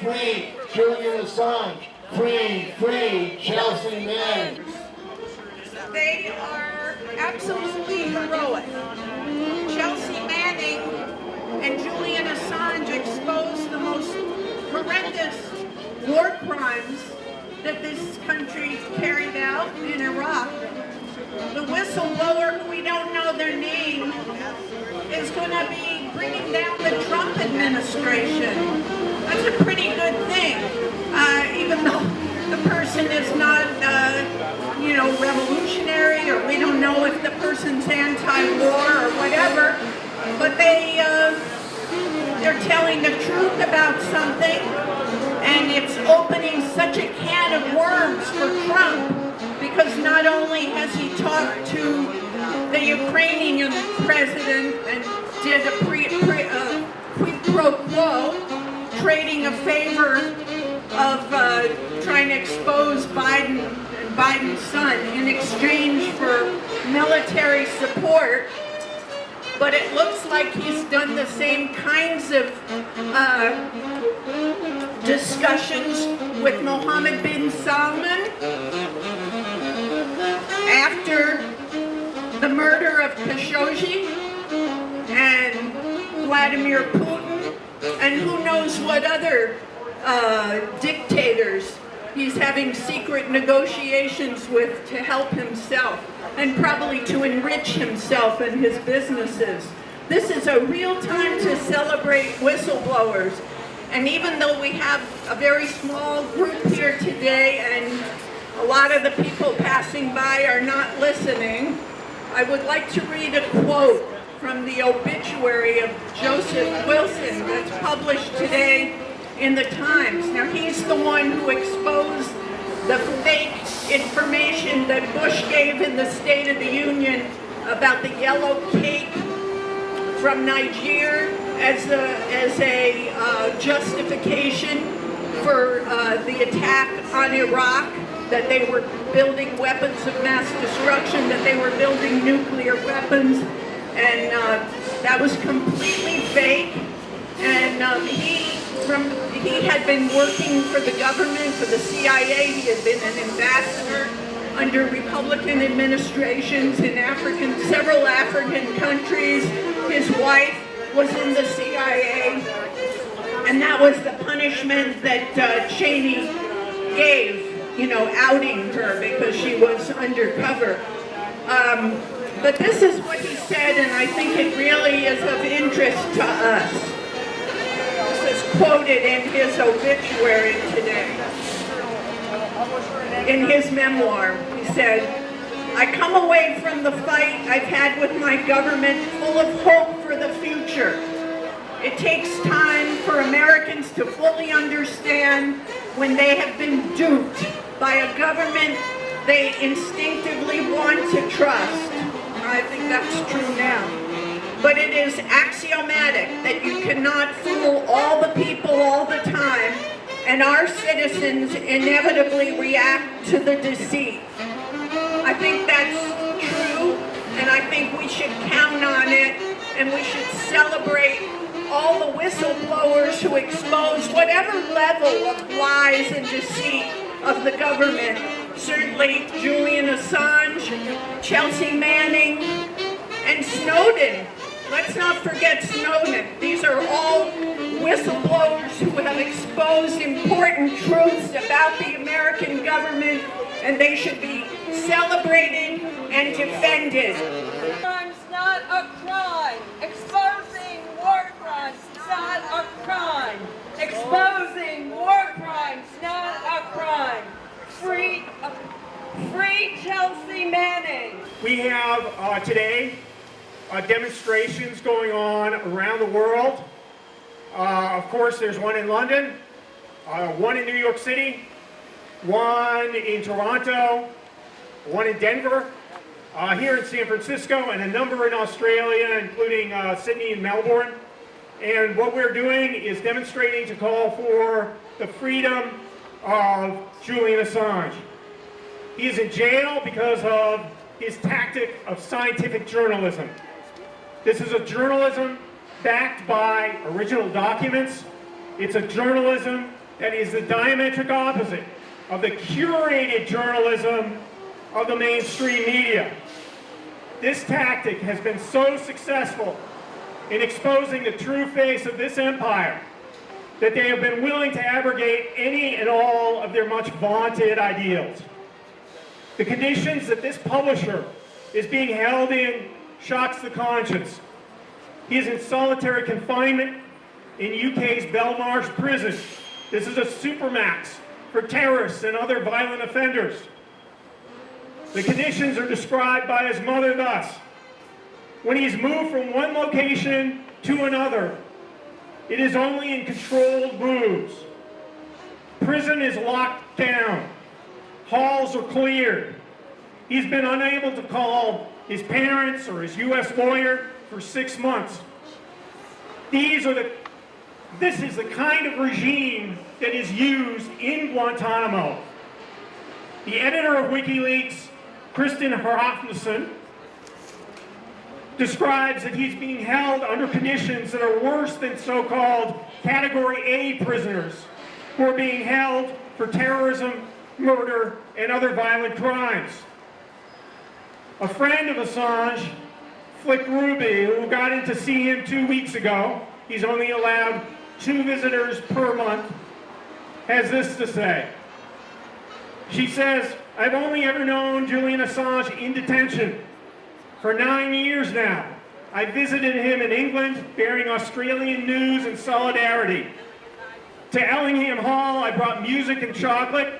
free Julian Assange. Free Chelsea Manning. They are absolutely heroic. Chelsea Manning and Julian Assange exposed the most horrendous war crimes that this country carried out in Iraq. The whistleblower, who we don't know their name, is going to be bringing down the Trump administration. That's a pretty good thing, even though the person is not, revolutionary, or we don't know if the person's anti-war or whatever, but they're telling the truth about something, and it's opening such a can of worms for Trump, because not only has he talked to the Ukrainian president and did a quid pro quo, trading a favor of trying to expose Biden and Biden's son in exchange for military support, but it looks like he's done the same kinds of discussions with Mohammed bin Salman after the murder of Khashoggi and Vladimir Putin, and who knows what other dictators he's having secret negotiations with to help himself, and probably to enrich himself and his businesses. This is a real time to celebrate whistleblowers. And even though we have a very small group here today and a lot of the people passing by are not listening, I would like to read a quote from the obituary of Joseph Wilson that's published today in the Times. Now, he's the one who exposed the fake information that Bush gave in the State of the Union about the yellow cake from Niger as a justification for the attack on Iraq, that they were building weapons of mass destruction, that they were building nuclear weapons, and that was completely fake. And he had been working for the government, for the CIA. He had been an ambassador under Republican administrations in several African countries. His wife was in the CIA, and that was the punishment that Cheney gave, outing her because she was undercover. But this is what he said, and I think it really is of interest to us. This is quoted in his obituary today. In his memoir, he said, "I come away from the fight I've had with my government full of hope for the future. It takes time for Americans to fully understand when they have been duped by a government they instinctively want to trust." I think that's true now. But it is axiomatic that you cannot fool all the people all the time, and our citizens inevitably react to the deceit. I think that's true, and I think we should count on it, and we should celebrate all the whistleblowers who expose whatever level of lies and deceit of the government. Certainly Julian Assange, Chelsea Manning, and Snowden. Let's not forget Snowden. These are all whistleblowers who have exposed important truths about the American government, and they should be celebrated and defended. Crime's not a crime. Exposing war crimes is not a crime. Exposing war crimes, not a crime. Free Chelsea Manning. We have today demonstrations going on around the world. Of course, there's one in London, one in New York City, one in Toronto, one in Denver, here in San Francisco, and a number in Australia, including Sydney and Melbourne. And what we're doing is demonstrating to call for the freedom of Julian Assange. He is in jail because of his tactic of scientific journalism. This is a journalism backed by original documents. It's a journalism that is the diametric opposite of the curated journalism of the mainstream media. This tactic has been so successful in exposing the true face of this empire that they have been willing to abrogate any and all of their much vaunted ideals. The conditions that this publisher is being held in shocks the conscience. He is in solitary confinement in UK's Belmarsh prison. This is a supermax for terrorists and other violent offenders. The conditions are described by his mother thus: when he is moved from one location to another, it is only in controlled moves. Prison is locked down. Halls are cleared. He's been unable to call his parents or his U.S. lawyer for 6 months. This is the kind of regime that is used in Guantanamo. The editor of Wikileaks, Kristen Hrafnsson, describes that he's being held under conditions that are worse than so-called Category A prisoners who are being held for terrorism, murder, and other violent crimes. A friend of Assange, Flick Ruby, who got in to see him 2 weeks ago, he's only allowed 2 visitors per month, has this to say. She says, "I've only ever known Julian Assange in detention for 9 years now. I visited him in England, bearing Australian news and solidarity. To Ellingham Hall, I brought music and chocolate.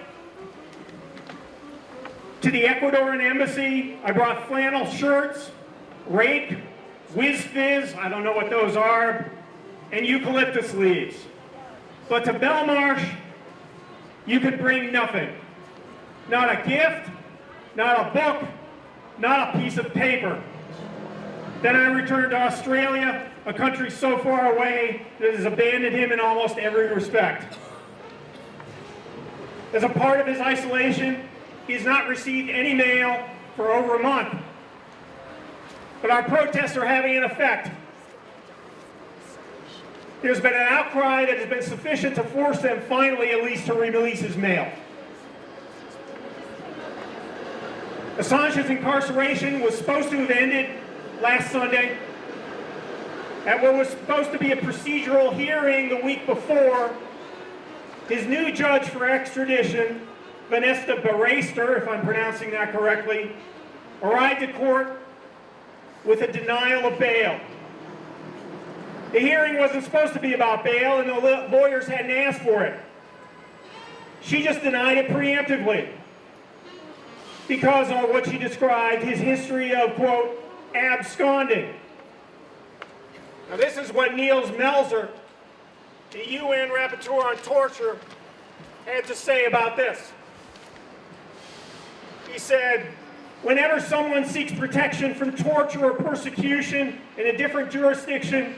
To the Ecuadorian embassy, I brought flannel shirts, rake, whiz fizz, I don't know what those are, and eucalyptus leaves. But to Belmarsh, you could bring nothing. Not a gift, not a book, not a piece of paper. Then I returned to Australia, a country so far away that has abandoned him in almost every respect. As a part of his isolation, he has not received any mail for over a month. But our protests are having an effect. There's been an outcry that has been sufficient to force them finally at least to release his mail. Assange's incarceration was supposed to have ended last Sunday at what was supposed to be a procedural hearing the week before. His new judge for extradition, Vanessa Baraister, if I'm pronouncing that correctly, arrived at court with a denial of bail. The hearing wasn't supposed to be about bail, and the lawyers hadn't asked for it. She just denied it preemptively because of what she described his history of, quote, absconding. Now this is what Niels Melzer, the UN rapporteur on torture, had to say about this. He said, whenever someone seeks protection from torture or persecution in a different jurisdiction,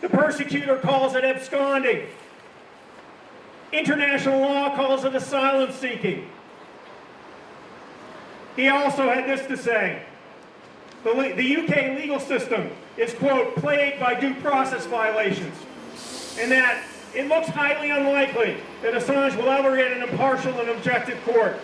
the persecutor calls it absconding. International law calls it asylum seeking. He also had this to say. The UK legal system is, quote, plagued by due process violations, and that it looks highly unlikely that Assange will ever get an impartial and objective court.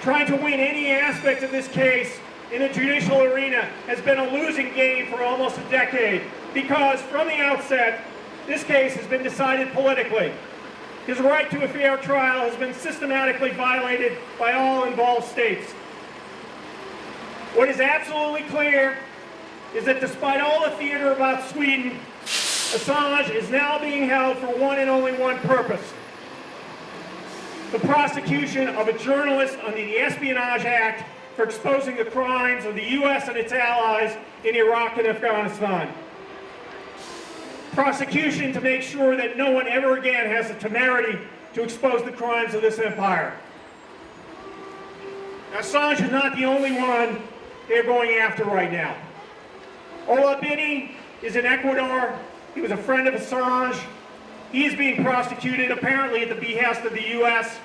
Trying to win any aspect of this case in the judicial arena has been a losing game for almost a decade, because from the outset, this case has been decided politically. His right to a fair trial has been systematically violated by all involved states. What is absolutely clear is that despite all the theater about Sweden, Assange is now being held for one and only one purpose: the prosecution of a journalist under the Espionage Act for exposing the crimes of the U.S. and its allies in Iraq and Afghanistan. Prosecution to make sure that no one ever again has the temerity to expose the crimes of this empire. Now, Assange is not the only one they're going after right now. Ola Bini is in Ecuador. He was a friend of Assange. He is being prosecuted apparently at the behest of the U.S.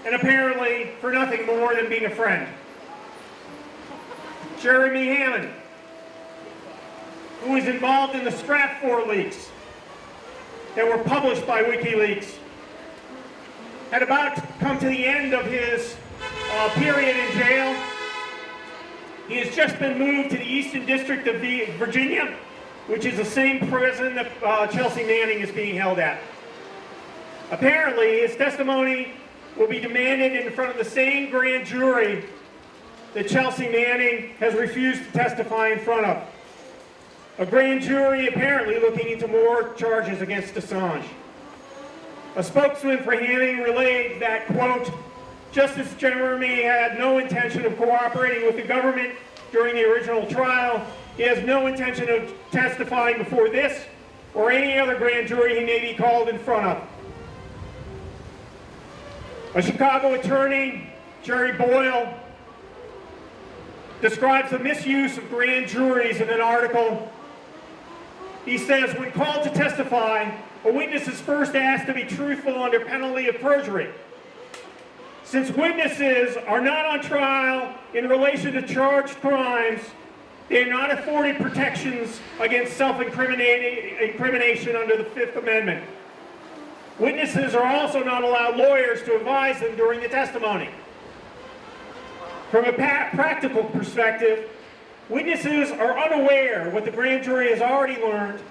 and apparently for nothing more than being a friend. Jeremy Hammond, who is involved in the Stratfor leaks. that were published by Wikileaks had about come to the end of his period in jail. He has just been moved to the Eastern District of Virginia, which is the same prison that Chelsea Manning is being held at. Apparently, his testimony will be demanded in front of the same grand jury that Chelsea Manning has refused to testify in front of. A grand jury apparently looking into more charges against Assange. A spokesman for Manning relayed that, quote, Justice Jeremy had no intention of cooperating with the government during the original trial. He has no intention of testifying before this or any other grand jury he may be called in front of. A Chicago attorney, Jerry Boyle, describes the misuse of grand juries in an article. He says, when called to testify, a witness is first asked to be truthful under penalty of perjury. Since witnesses are not on trial in relation to charged crimes, they are not afforded protections against self-incrimination under the Fifth Amendment. Witnesses are also not allowed lawyers to advise them during the testimony. From a practical perspective, witnesses are unaware what the grand jury has already learned,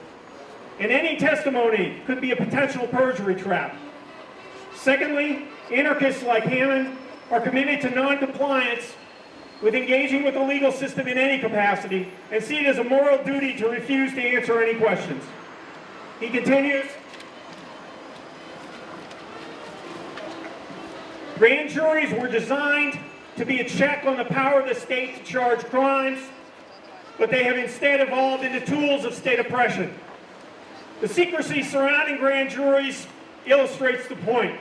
and any testimony could be a potential perjury trap. Secondly, anarchists like Hammond are committed to non-compliance with engaging with the legal system in any capacity and see it as a moral duty to refuse to answer any questions. He continues, grand juries were designed to be a check on the power of the state to charge crimes, but they have instead evolved into tools of state oppression. The secrecy surrounding grand juries illustrates the point.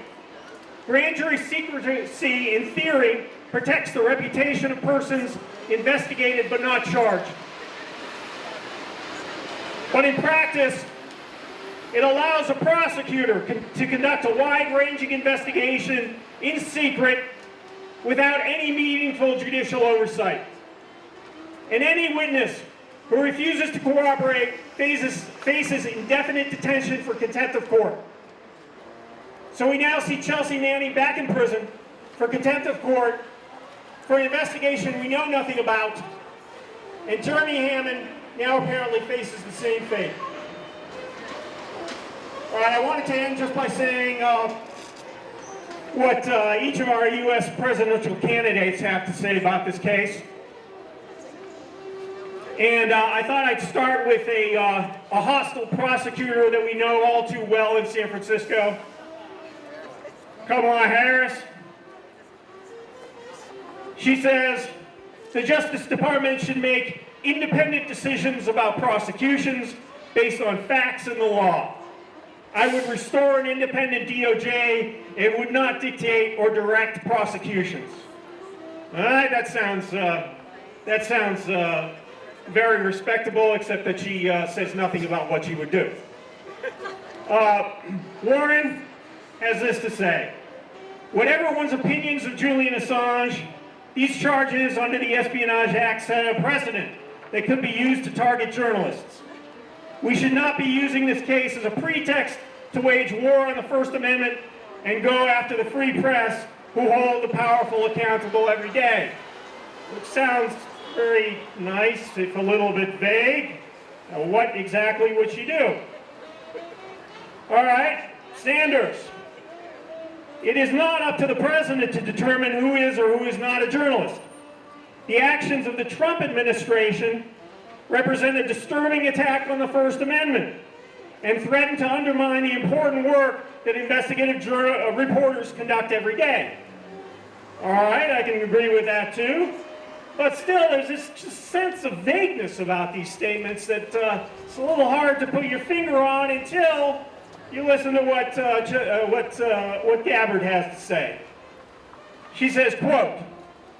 Grand jury secrecy, in theory, protects the reputation of persons investigated but not charged. But in practice, it allows a prosecutor to conduct a wide-ranging investigation in secret without any meaningful judicial oversight. And any witness who refuses to cooperate faces indefinite detention for contempt of court. So we now see Chelsea Manning back in prison for contempt of court for an investigation we know nothing about, and Jeremy Hammond now apparently faces the same fate. All right, I wanted to end just by saying what each of our U.S. presidential candidates have to say about this case. And I thought I'd start with a hostile prosecutor that we know all too well in San Francisco, Kamala Harris. She says, the Justice Department should make independent decisions about prosecutions based on facts and the law. I would restore an independent DOJ and would not dictate or direct prosecutions. All right, that sounds very respectable, except that she says nothing about what she would do. Warren has this to say. Whatever one's opinions of Julian Assange, these charges under the Espionage Act set a precedent that could be used to target journalists. We should not be using this case as a pretext to wage war on the First Amendment and go after the free press who hold the powerful accountable every day. Which sounds very nice, if a little bit vague. Now, what exactly would she do? All right, Sanders. It is not up to the president to determine who is or who is not a journalist. The actions of the Trump administration represent a disturbing attack on the First Amendment and threaten to undermine the important work that investigative reporters conduct every day. All right, I can agree with that too. But still, there's this sense of vagueness about these statements that it's a little hard to put your finger on until you listen to what Gabbard has to say. She says, quote,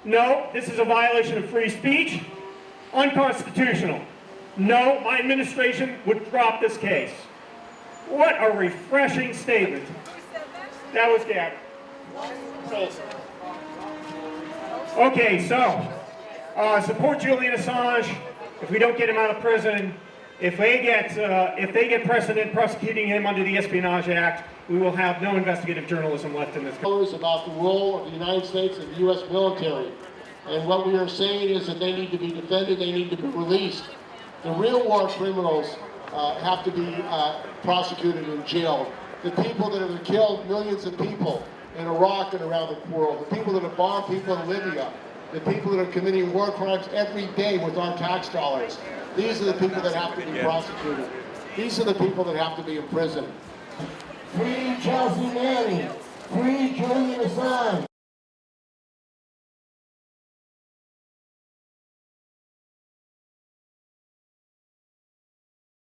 no, this is a violation of free speech, unconstitutional. No, my administration would drop this case. What a refreshing statement. That was Gabbard. Okay, so support Julian Assange. If we don't get him out of prison, If they get precedent prosecuting him under the Espionage Act, we will have no investigative journalism left in this country. About the role of the United States and the U.S. military. And what we are saying is that they need to be defended, they need to be released. The real war criminals have to be prosecuted and jailed. The people that have killed millions of people in Iraq and around the world, the people that have bombed people in Libya, the people that are committing war crimes every day with our tax dollars. These are the people that have to be prosecuted. These are the people that have to be in prison. Free Chelsea Manning.